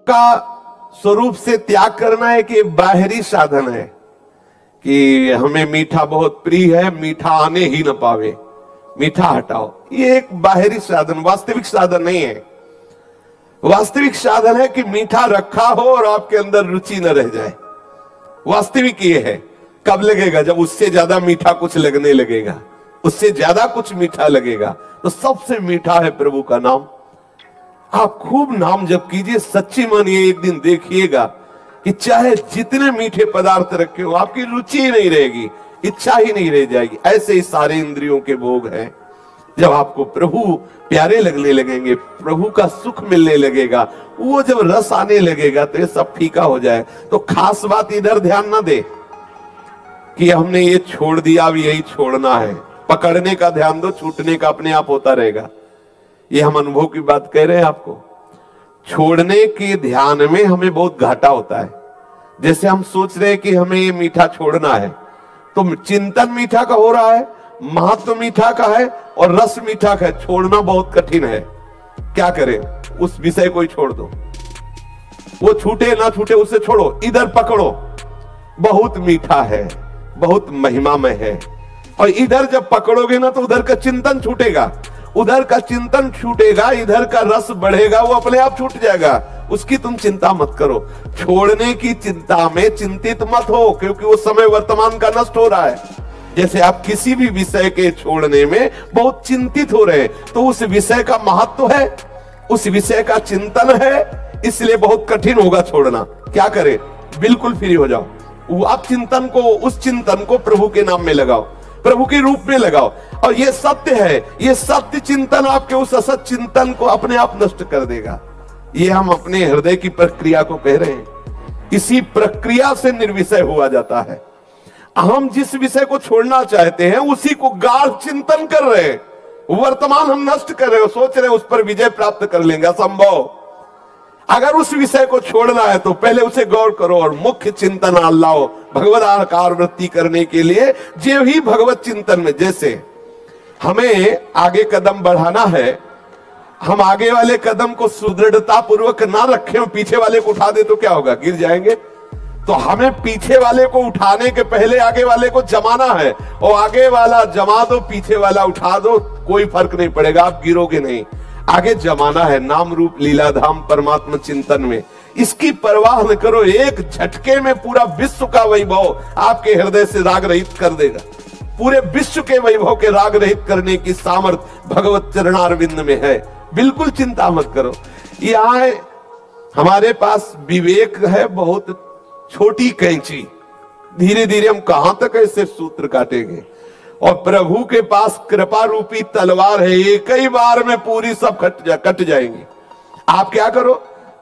का स्वरूप से त्याग करना एक ये बाहरी साधन है कि हमें मीठा बहुत प्रिय है, मीठा आने ही न पावे, मीठा हटाओ। ये एक बाहरी साधन, वास्तविक साधन नहीं है। वास्तविक साधन है कि मीठा रखा हो और आपके अंदर रुचि न रह जाए। वास्तविक ये है। कब लगेगा? जब उससे ज्यादा मीठा कुछ लगने लगेगा, उससे ज्यादा कुछ मीठा लगेगा। तो सबसे मीठा है प्रभु का नाम। आप खूब नाम जप कीजिए, सच्ची मानिए, एक दिन देखिएगा कि चाहे जितने मीठे पदार्थ रखे हो, आपकी रुचि ही नहीं रहेगी, इच्छा ही नहीं रह जाएगी। ऐसे ही सारे इंद्रियों के भोग हैं। जब आपको प्रभु प्यारे लगने लगेंगे, प्रभु का सुख मिलने लगेगा, वो जब रस आने लगेगा तो ये सब फीका हो जाए। तो खास बात इधर ध्यान ना दे कि हमने ये छोड़ दिया, अब यही छोड़ना है। पकड़ने का ध्यान दो, छूटने का अपने आप होता रहेगा। ये हम अनुभव की बात कह रहे हैं आपको। छोड़ने के ध्यान में हमें बहुत घाटा होता है। जैसे हम सोच रहे हैं कि हमें ये मीठा छोड़ना है, तो चिंतन मीठा का हो रहा है, महत्व मीठा का है और रस मीठा का है। छोड़ना बहुत कठिन है। क्या करें? उस विषय को ही छोड़ दो। वो छूटे ना छूटे उसे छोड़ो, इधर पकड़ो। बहुत मीठा है, बहुत महिमामय है। और इधर जब पकड़ोगे ना तो उधर का चिंतन छूटेगा, उधर का चिंतन छूटेगा, इधर का रस बढ़ेगा, वो अपने आप छूट जाएगा। उसकी तुम चिंता मत करो। छोड़ने की चिंता में चिंतित मत हो, क्योंकि वो समय वर्तमान का नष्ट हो रहा है। जैसे आप किसी भी विषय के छोड़ने में बहुत चिंतित हो रहे हैं, तो उस विषय का महत्व है, उस विषय का चिंतन है, इसलिए बहुत कठिन होगा छोड़ना। क्या करें? बिल्कुल फ्री हो जाओ। वो आप चिंतन को, उस चिंतन को प्रभु के नाम में लगाओ, प्रभु के रूप में लगाओ। और ये सत्य है, ये सत्य चिंतन आपके उस असत चिंतन को अपने आप नष्ट कर देगा। ये हम अपने हृदय की प्रक्रिया को कह रहे हैं। इसी प्रक्रिया से निर्विषय हुआ जाता है। हम जिस विषय को छोड़ना चाहते हैं उसी को गाढ़ चिंतन कर रहे हैं, वर्तमान हम नष्ट कर रहे हो, सोच रहे हैं उस पर विजय प्राप्त कर लेंगे। असंभव। अगर उस विषय को छोड़ना है तो पहले उसे गौर करो और मुख्य चिंतन लाओ भगवत आकार वृत्ति करने के लिए। जो ही भगवत चिंतन में, जैसे हमें आगे कदम बढ़ाना है, हम आगे वाले कदम को सुदृढ़ता पूर्वक ना रखें, पीछे वाले को उठा दे तो क्या होगा? गिर जाएंगे। तो हमें पीछे वाले को उठाने के पहले आगे वाले को जमाना है, और आगे वाला जमा दो, पीछे वाला उठा दो, कोई फर्क नहीं पड़ेगा, आप गिरोगे नहीं। आगे जमाना है नाम रूप लीलाधाम परमात्मा चिंतन में। इसकी परवाह न करो, एक झटके में पूरा विश्व का वैभव आपके हृदय से राग रहित कर देगा। पूरे विश्व के वैभव के राग रहित करने की सामर्थ्य भगवत चरणारविंद में है। बिल्कुल चिंता मत करो। यहाँ हमारे पास विवेक है, बहुत छोटी कैंची। धीरे धीरे हम कहां तक ऐसे सूत्र काटेंगे। और प्रभु के पास कृपा रूपी तलवार है, एक ही बार में पूरी सब कट जाएंगी। आप क्या करो?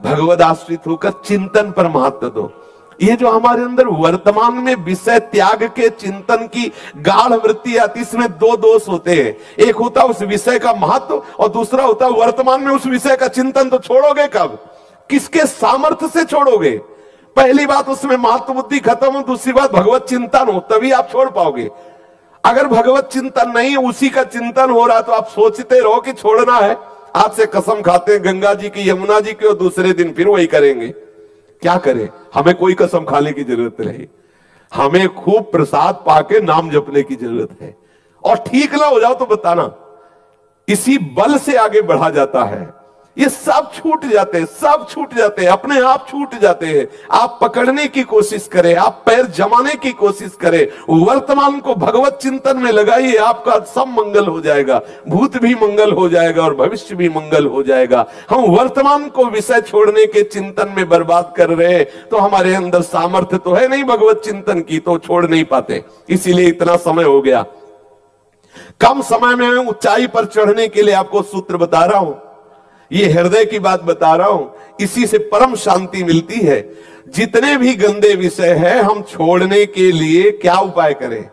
भगवद आश्रित होकर चिंतन पर महत्व दो। ये जो हमारे अंदर वर्तमान में विषय त्याग के चिंतन की गाढ़ वृत्ति आती, इसमें दो दोष होते हैं। एक होता है उस विषय का महत्व, और दूसरा होता है वर्तमान में उस विषय का चिंतन। तो छोड़ोगे कब? किसके सामर्थ्य से छोड़ोगे? पहली बात उसमें महत्व बुद्धि खत्म हो, दूसरी बात भगवत चिंतन हो, तभी आप छोड़ पाओगे। अगर भगवत चिंतन नहीं है, उसी का चिंतन हो रहा, तो आप सोचते रहो कि छोड़ना है, आज से कसम खाते हैं गंगा जी की, यमुना जी की, और दूसरे दिन फिर वही करेंगे। क्या करें? हमें कोई कसम खाने की जरूरत नहीं, हमें खूब प्रसाद पाके नाम जपने की जरूरत है। और ठीक ना हो जाओ तो बताना, इसी बल से आगे बढ़ा जाता है। ये सब छूट जाते हैं, सब छूट जाते हैं, अपने आप छूट जाते हैं। आप पकड़ने की कोशिश करें, आप पैर जमाने की कोशिश करें, वर्तमान को भगवत चिंतन में लगाइए, आपका सब मंगल हो जाएगा। भूत भी मंगल हो जाएगा और भविष्य भी मंगल हो जाएगा। हम वर्तमान को विषय छोड़ने के चिंतन में बर्बाद कर रहे हैं, तो हमारे अंदर सामर्थ्य तो है नहीं भगवत चिंतन की, तो छोड़ नहीं पाते। इसीलिए इतना समय हो गया। कम समय में मैं ऊंचाई पर चढ़ने के लिए आपको सूत्र बता रहा हूं, ये हृदय की बात बता रहा हूं। इसी से परम शांति मिलती है। जितने भी गंदे विषय हैं, हम छोड़ने के लिए क्या उपाय करें?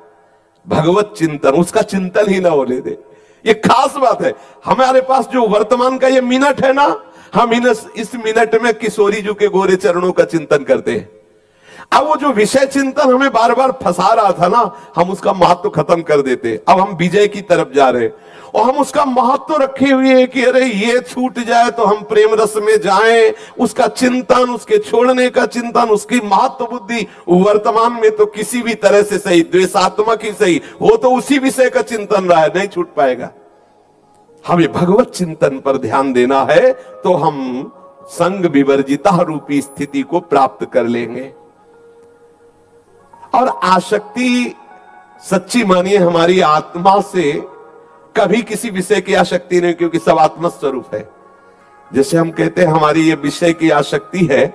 भगवत चिंतन, उसका चिंतन ही ना होने दे। ये खास बात है। हमारे पास जो वर्तमान का ये मिनट है ना, हम इस मिनट में किशोरी जी के गोरे चरणों का चिंतन करते हैं। अब वो जो विषय चिंतन हमें बार बार फंसा रहा था ना, हम उसका महत्व खत्म कर देते। अब हम विजय की तरफ जा रहे और हम उसका महत्व रखे हुए हैं कि अरे ये छूट जाए तो हम प्रेम रस में जाएं। उसका चिंतन, उसके छोड़ने का चिंतन, उसकी महत्व बुद्धि वर्तमान में तो किसी भी तरह से सही, द्वेषात्मक ही सही हो तो उसी विषय का चिंतन रहा है, नहीं छूट पाएगा। हमें भगवत चिंतन पर ध्यान देना है तो हम संग विवर्जिता रूपी स्थिति को प्राप्त कर लेंगे। और आसक्ति सच्ची मानिए हमारी आत्मा से कभी किसी विषय की आसक्ति नहीं, क्योंकि सब आत्म स्वरूप है। जैसे हम कहते हैं हमारी ये विषय की आसक्ति है,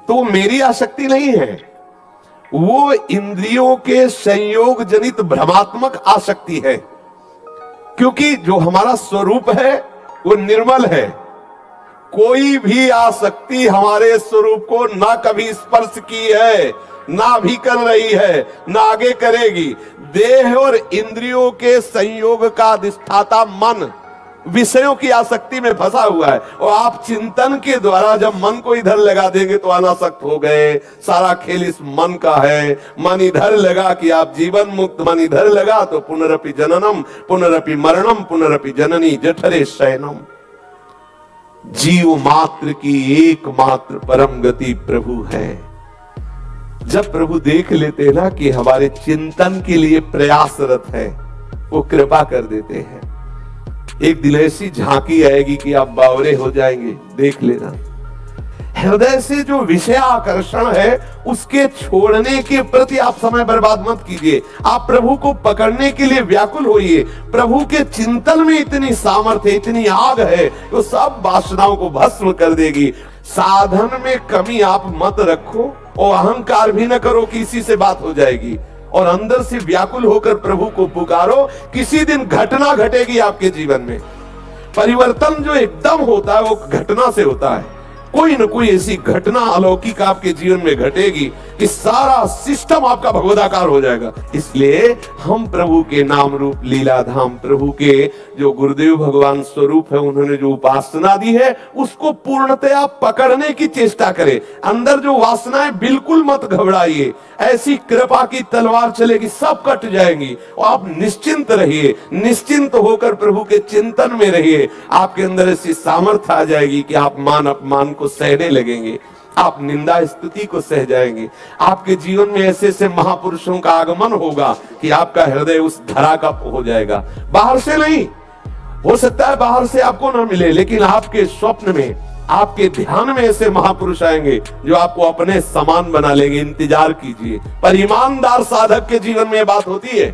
तो वो मेरी आसक्ति नहीं है, वो इंद्रियों के संयोग जनित भ्रमात्मक आसक्ति है। क्योंकि जो हमारा स्वरूप है वो निर्मल है। कोई भी आसक्ति हमारे स्वरूप को ना कभी स्पर्श की है, ना भी कर रही है, ना आगे करेगी। देह और इंद्रियों के संयोग का अधिष्ठाता मन विषयों की आसक्ति में फंसा हुआ है। और आप चिंतन के द्वारा जब मन को इधर लगा देंगे तो अनासक्त हो गए। सारा खेल इस मन का है। मन इधर लगा कि आप जीवन मुक्त, मन इधर लगा तो पुनरपि जननम पुनरपि मरणम पुनरपि जननी जठरे शयनम। जीव मात्र की एकमात्र परम गति प्रभु है। जब प्रभु देख लेते हैं ना कि हमारे चिंतन के लिए प्रयासरत है, वो कृपा कर देते हैं। एक दिन ऐसी झांकी आएगी कि आप बावरे हो जाएंगे, देख लेना। हृदय से जो विषय आकर्षण है उसके छोड़ने के प्रति आप समय बर्बाद मत कीजिए। आप प्रभु को पकड़ने के लिए व्याकुल होइए। प्रभु के चिंतन में इतनी सामर्थ्य, इतनी आग है, वो सब वासनाओं को भस्म कर देगी। साधन में कमी आप मत रखो और अहंकार भी न करो कि इसी से बात हो जाएगी। और अंदर से व्याकुल होकर प्रभु को पुकारो। किसी दिन घटना घटेगी आपके जीवन में। परिवर्तन जो एकदम होता है वो घटना से होता है। कोई न कोई ऐसी घटना अलौकिक आपके जीवन में घटेगी कि सारा सिस्टम आपका भगवदाकार हो जाएगा। इसलिए हम प्रभु के नाम रूप लीला धाम, प्रभु के जो गुरुदेव भगवान स्वरूप है, उन्होंने जो उपासना दी है उसको पूर्णतया पकड़ने की चेष्टा करें। अंदर जो वासनाएं, बिल्कुल मत घबराइए। ऐसी कृपा की तलवार चलेगी, सब कट जाएंगी और आप निश्चिंत रहिए। निश्चिंत होकर प्रभु के चिंतन में रहिए। आपके अंदर ऐसी सामर्थ्य आ जाएगी कि आप मान अपमान को सहने लगेंगे, आप निंदा स्तुति को सह जाएंगे। आपके जीवन में ऐसे ऐसे महापुरुषों का आगमन होगा कि आपका हृदय उस धरा का हो जाएगा। बाहर से नहीं, हो सकता है बाहर से आपको ना मिले, लेकिन आपके स्वप्न में, आपके ध्यान में ऐसे महापुरुष आएंगे जो आपको अपने समान बना लेंगे। इंतजार कीजिए। पर ईमानदार साधक के जीवन में यह बात होती है।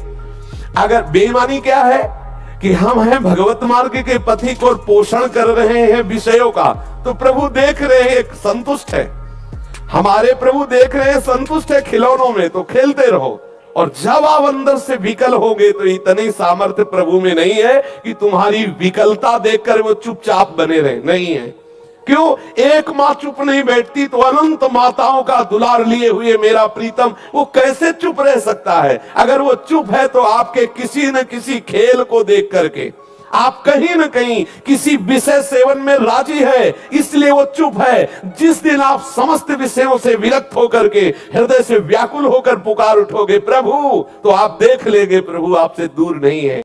अगर बेईमानी क्या है कि हम हैं भगवत मार्ग के पथिक और पोषण कर रहे हैं विषयों का, तो प्रभु देख रहे हैं, संतुष्ट है। हमारे प्रभु देख रहे हैं, संतुष्ट है खिलौनों में, तो खेलते रहो। और जब आप अंदर से विकल होंगे तो इतनी सामर्थ्य प्रभु में नहीं है कि तुम्हारी विकलता देखकर वो चुपचाप बने रहे, नहीं है। क्यों? एक माँ चुप नहीं बैठती तो अनंत माताओं का दुलार लिए हुए मेरा प्रीतम वो कैसे चुप रह सकता है? अगर वो चुप है तो आपके किसी न किसी खेल को देख करके आप कहीं न कहीं किसी विषय सेवन में राजी है, इसलिए वो चुप है। जिस दिन आप समस्त विषयों से विरक्त होकर के हृदय से व्याकुल होकर पुकार उठोगे प्रभु, तो आप देख लेंगे प्रभु आपसे दूर नहीं है।